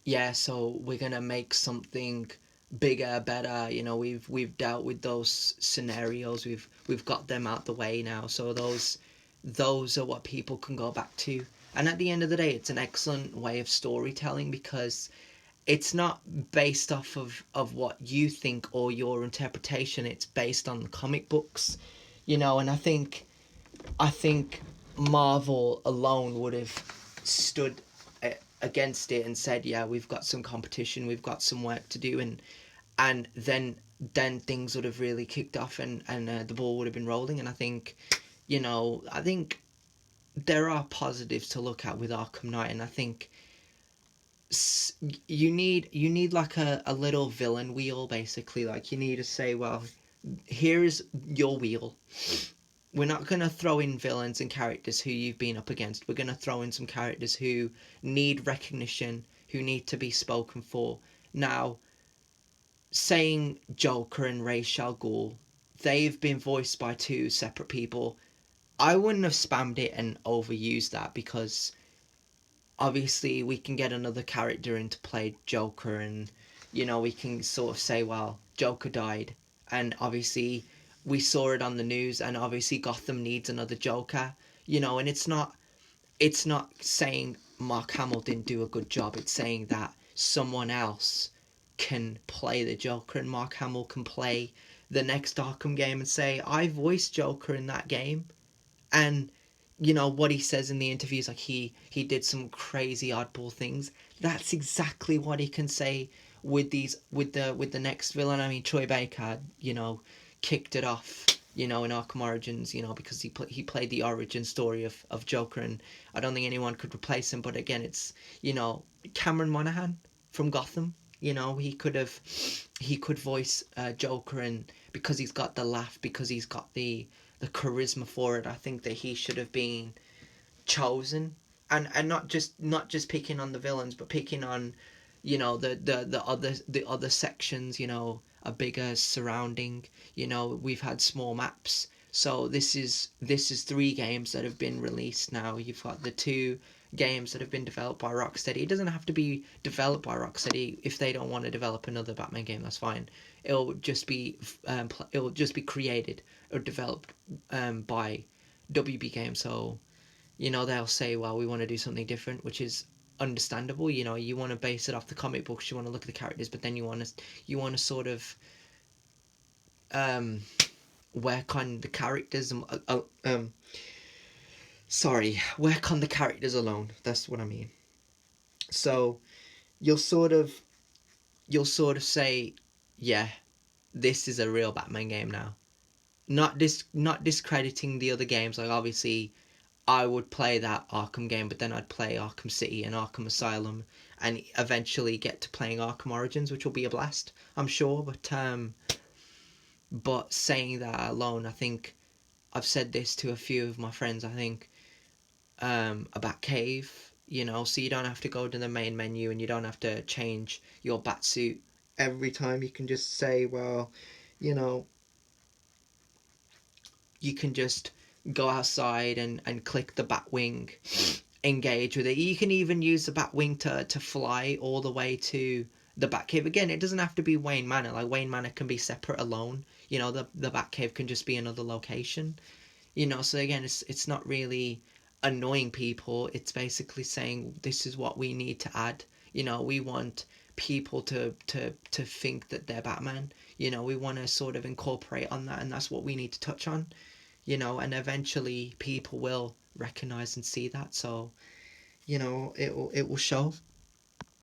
yeah, so we're gonna make something bigger, better. You know, we've dealt with those scenarios. We've got them out the way now. So those are what people can go back to. And at the end of the day, it's an excellent way of storytelling because it's not based off of what you think or your interpretation. It's based on the comic books, you know. And I think Marvel alone would have stood against it and said, "Yeah, we've got some competition, we've got some work to do," and then things would have really kicked off and the ball would have been rolling. And I think there are positives to look at with Arkham Knight, and I think you need like a little villain wheel basically. Like you need to say, well, here's your wheel. We're not going to throw in villains and characters who you've been up against. We're going to throw in some characters who need recognition, who need to be spoken for. Now, saying Joker and Ra's al Ghul, they've been voiced by two separate people. I wouldn't have spammed it and overused that because obviously we can get another character in to play Joker, and we can sort of say, well, Joker died, and obviously we saw it on the news, and obviously Gotham needs another Joker, and it's not saying Mark Hamill didn't do a good job. It's saying that someone else can play the Joker, and Mark Hamill can play the next Arkham game and say, I voiced Joker in that game. And what he says in the interviews, like he did some crazy oddball things. That's exactly what he can say with the next villain. I mean, Troy Baker, kicked it off, in Arkham Origins, because he played the origin story of Joker, and I don't think anyone could replace him. But again, it's Cameron Monaghan from Gotham. He could voice Joker, and because he's got the laugh, because he's got the charisma for it, I think that he should have been chosen. And not just picking on the villains, but picking on the other sections, a bigger surrounding. We've had small maps. So this is three games that have been released now. You've got the two games that have been developed by Rocksteady. It doesn't have to be developed by Rocksteady. If they don't want to develop another Batman game, that's fine. It'll just be created or developed by WB Games. So they'll say, well, we want to do something different, which is understandable. You want to base it off the comic books, you want to look at the characters, but then you want to sort of um work on the characters, sorry, work on the characters alone. That's what I mean. So you'll sort of you'll sort of say, yeah, this is a real Batman game now. Not discrediting the other games. Like obviously I would play that Arkham game, but then I'd play Arkham City and Arkham Asylum, and eventually get to playing Arkham Origins, which will be a blast, I'm sure. But saying that alone, I think I've said this to a few of my friends. I think about Cave, so you don't have to go to the main menu and you don't have to change your bat suit every time. You can just say, well, you know, you can just go outside and click the bat wing, engage with it. You can even use the bat wing to fly all the way to the Batcave. Again, it doesn't have to be Wayne Manor. Like Wayne Manor can be separate alone. The Batcave can just be another location. So again, it's not really annoying people. It's basically saying this is what we need to add. We want people to think that they're Batman. We want to sort of incorporate on that, and that's what we need to touch on. And eventually people will recognize and see that. So it will show.